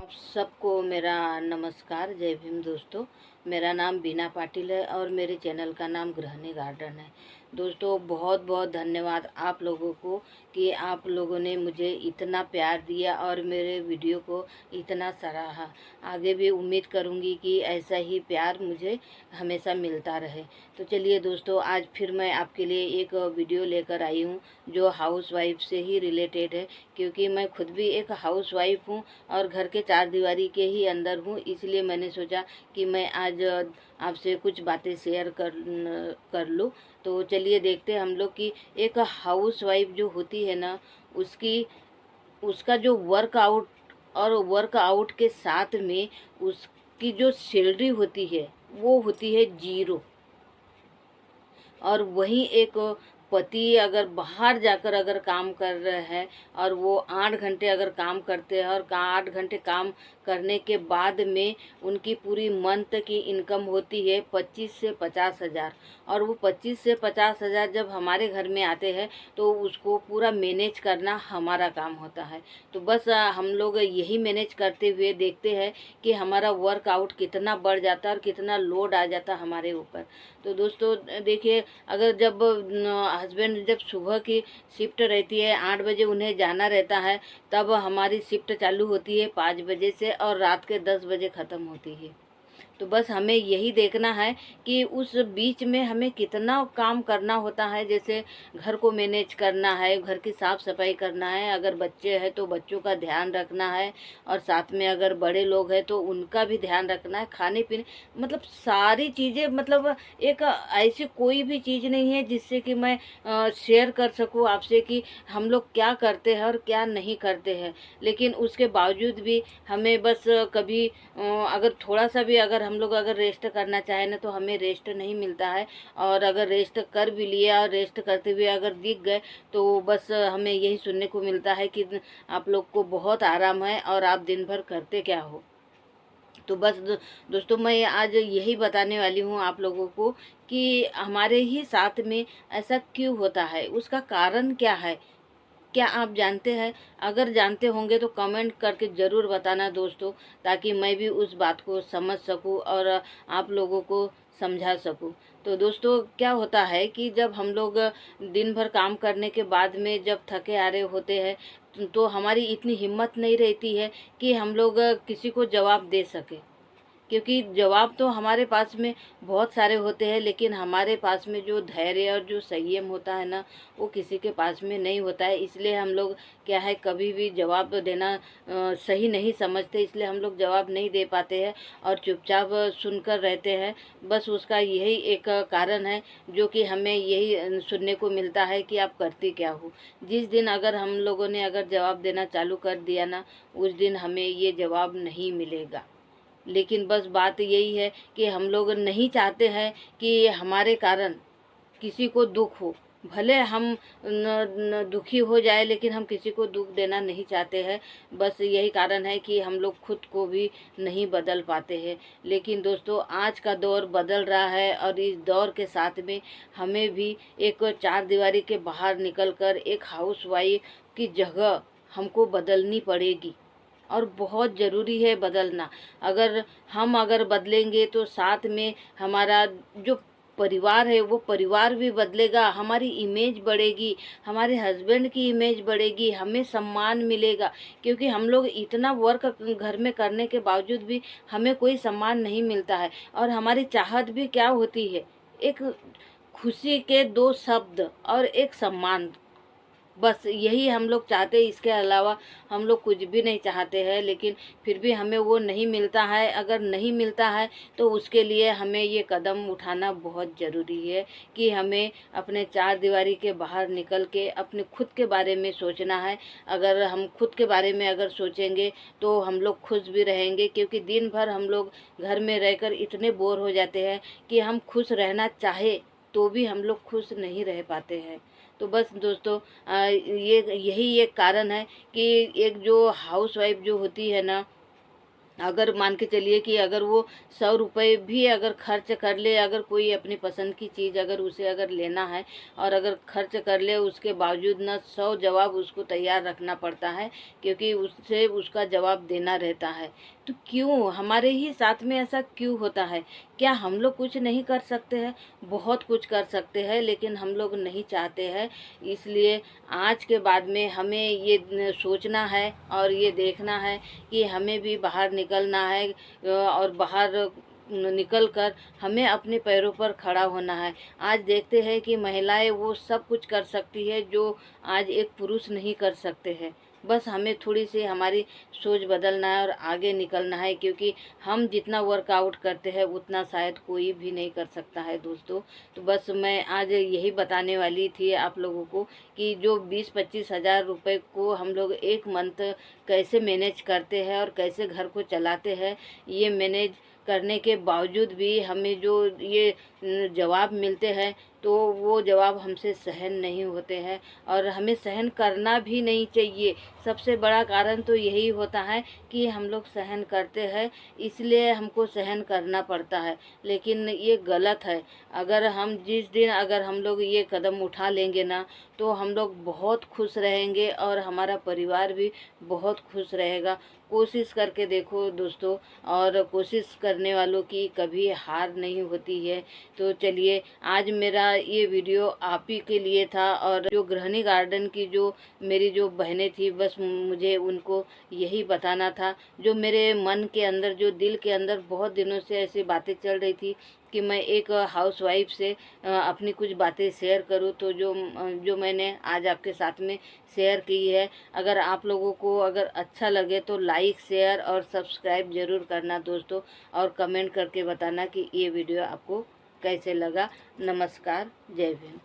आप सबको मेरा नमस्कार। जय भीम दोस्तों। मेरा नाम बीना पाटिल है और मेरे चैनल का नाम गृहिणी गार्डन है। दोस्तों बहुत बहुत धन्यवाद आप लोगों को कि आप लोगों ने मुझे इतना प्यार दिया और मेरे वीडियो को इतना सराहा। आगे भी उम्मीद करूंगी कि ऐसा ही प्यार मुझे हमेशा मिलता रहे। तो चलिए दोस्तों, आज फिर मैं आपके लिए एक वीडियो लेकर आई हूँ जो हाउस वाइफ से ही रिलेटेड है, क्योंकि मैं खुद भी एक हाउस वाइफ हूँ और घर के चार दीवारी के ही अंदर हूँ। इसलिए मैंने सोचा कि मैं आज आपसे कुछ बातें शेयर कर लूँ। तो चलिए देखते हैं हम लोग कि एक हाउस वाइफ जो होती है ना, उसकी उसका जो वर्कआउट और वर्कआउट के साथ में उसकी जो सैलरी होती है वो होती है ज़ीरो। और वहीं एक पति अगर बाहर जाकर अगर काम कर रहे हैं और वो 8 घंटे अगर काम करते हैं और 8 घंटे काम करने के बाद में उनकी पूरी मंथ की इनकम होती है 25 से 50 हज़ार। और वो 25 से 50 हज़ार जब हमारे घर में आते हैं तो उसको पूरा मैनेज करना हमारा काम होता है। तो बस हम लोग यही मैनेज करते हुए देखते हैं कि हमारा वर्कआउट कितना बढ़ जाता है और कितना लोड आ जाता है हमारे ऊपर। तो दोस्तों देखिए, अगर जब हस्बैंड जब सुबह की शिफ्ट रहती है 8 बजे उन्हें जाना रहता है, तब हमारी शिफ्ट चालू होती है 5 बजे से और रात के 10 बजे ख़त्म होती है। तो बस हमें यही देखना है कि उस बीच में हमें कितना काम करना होता है। जैसे घर को मैनेज करना है, घर की साफ़ सफाई करना है, अगर बच्चे हैं तो बच्चों का ध्यान रखना है, और साथ में अगर बड़े लोग हैं तो उनका भी ध्यान रखना है, खाने पीने, मतलब सारी चीज़ें। मतलब एक ऐसी कोई भी चीज़ नहीं है जिससे कि मैं शेयर कर सकूँ आपसे कि हम लोग क्या करते हैं और क्या नहीं करते हैं। लेकिन उसके बावजूद भी हमें बस कभी अगर थोड़ा सा भी अगर हम लोग अगर रेस्ट करना चाहें ना तो हमें रेस्ट नहीं मिलता है। और अगर रेस्ट कर भी लिया और रेस्ट करते हुए अगर दिख गए तो बस हमें यही सुनने को मिलता है कि आप लोग को बहुत आराम है और आप दिन भर करते क्या हो। तो बस दोस्तों, मैं आज यही बताने वाली हूँ आप लोगों को कि हमारे ही साथ में ऐसा क्यों होता है, उसका कारण क्या है। क्या आप जानते हैं? अगर जानते होंगे तो कमेंट करके ज़रूर बताना दोस्तों, ताकि मैं भी उस बात को समझ सकूं और आप लोगों को समझा सकूं। तो दोस्तों क्या होता है कि जब हम लोग दिन भर काम करने के बाद में जब थके हारे होते हैं तो हमारी इतनी हिम्मत नहीं रहती है कि हम लोग किसी को जवाब दे सकें। क्योंकि जवाब तो हमारे पास में बहुत सारे होते हैं, लेकिन हमारे पास में जो धैर्य और जो संयम होता है ना, वो किसी के पास में नहीं होता है। इसलिए हम लोग क्या है, कभी भी जवाब देना सही नहीं समझते, इसलिए हम लोग जवाब नहीं दे पाते हैं और चुपचाप सुनकर रहते हैं। बस उसका यही एक कारण है जो कि हमें यही सुनने को मिलता है कि आप करती क्या हो। जिस दिन अगर हम लोगों ने अगर जवाब देना चालू कर दिया ना, उस दिन हमें ये जवाब नहीं मिलेगा। लेकिन बस बात यही है कि हम लोग नहीं चाहते हैं कि हमारे कारण किसी को दुख हो। भले हम दुखी हो जाए, लेकिन हम किसी को दुख देना नहीं चाहते हैं। बस यही कारण है कि हम लोग खुद को भी नहीं बदल पाते हैं। लेकिन दोस्तों आज का दौर बदल रहा है और इस दौर के साथ में हमें भी एक चार दीवारी के बाहर निकलकर एक हाउस वाइफ की जगह हमको बदलनी पड़ेगी और बहुत ज़रूरी है बदलना। अगर हम अगर बदलेंगे तो साथ में हमारा जो परिवार है वो परिवार भी बदलेगा, हमारी इमेज बढ़ेगी, हमारे हस्बैंड की इमेज बढ़ेगी, हमें सम्मान मिलेगा। क्योंकि हम लोग इतना वर्क घर में करने के बावजूद भी हमें कोई सम्मान नहीं मिलता है। और हमारी चाहत भी क्या होती है, एक खुशी के दो शब्द और एक सम्मान। बस यही हम लोग चाहते हैं, इसके अलावा हम लोग कुछ भी नहीं चाहते हैं। लेकिन फिर भी हमें वो नहीं मिलता है। अगर नहीं मिलता है तो उसके लिए हमें ये कदम उठाना बहुत ज़रूरी है कि हमें अपने चार दीवारी के बाहर निकल के अपने खुद के बारे में सोचना है। अगर हम खुद के बारे में अगर सोचेंगे तो हम लोग खुश भी रहेंगे, क्योंकि दिन भर हम लोग घर में रहकर इतने बोर हो जाते हैं कि हम खुश रहना चाहे तो भी हम लोग खुश नहीं रह पाते हैं। तो बस दोस्तों, ये यही एक कारण है कि एक जो हाउस वाइफ जो होती है ना, अगर मान के चलिए कि अगर वो 100 रुपये भी अगर खर्च कर ले, अगर कोई अपनी पसंद की चीज़ अगर उसे अगर लेना है और अगर खर्च कर ले, उसके बावजूद ना 100 जवाब उसको तैयार रखना पड़ता है, क्योंकि उससे उसका जवाब देना रहता है। तो क्यों हमारे ही साथ में ऐसा क्यों होता है? क्या हम लोग कुछ नहीं कर सकते हैं? बहुत कुछ कर सकते हैं, लेकिन हम लोग नहीं चाहते हैं। इसलिए आज के बाद में हमें ये सोचना है और ये देखना है कि हमें भी बाहर निकलना है, और बाहर निकल कर हमें अपने पैरों पर खड़ा होना है। आज देखते हैं कि महिलाएं वो सब कुछ कर सकती है जो आज एक पुरुष नहीं कर सकते हैं। बस हमें थोड़ी सी हमारी सोच बदलना है और आगे निकलना है, क्योंकि हम जितना वर्कआउट करते हैं उतना शायद कोई भी नहीं कर सकता है दोस्तों। तो बस मैं आज यही बताने वाली थी आप लोगों को कि जो 20-25 हज़ार रुपये को हम लोग एक मंथ कैसे मैनेज करते हैं और कैसे घर को चलाते हैं, ये मैनेज करने के बावजूद भी हमें जो ये जवाब मिलते हैं, तो वो जवाब हमसे सहन नहीं होते हैं और हमें सहन करना भी नहीं चाहिए। सबसे बड़ा कारण तो यही होता है कि हम लोग सहन करते हैं, इसलिए हमको सहन करना पड़ता है, लेकिन ये गलत है। अगर हम जिस दिन अगर हम लोग ये कदम उठा लेंगे ना, तो हम लोग बहुत खुश रहेंगे और हमारा परिवार भी बहुत खुश रहेगा। कोशिश करके देखो दोस्तों, और कोशिश करने वालों की कभी हार नहीं होती है। तो चलिए, आज मेरा ये वीडियो आप ही के लिए था, और जो गृहिणी गार्डन की जो मेरी जो बहनें थी, बस मुझे उनको यही बताना था। जो मेरे मन के अंदर, जो दिल के अंदर बहुत दिनों से ऐसी बातें चल रही थी कि मैं एक हाउसवाइफ से अपनी कुछ बातें शेयर करूं, तो जो मैंने आज आपके साथ में शेयर की है। अगर आप लोगों को अगर अच्छा लगे तो लाइक, शेयर और सब्सक्राइब ज़रूर करना दोस्तों, और कमेंट करके बताना कि ये वीडियो आपको कैसे लगा। नमस्कार, जय भीम।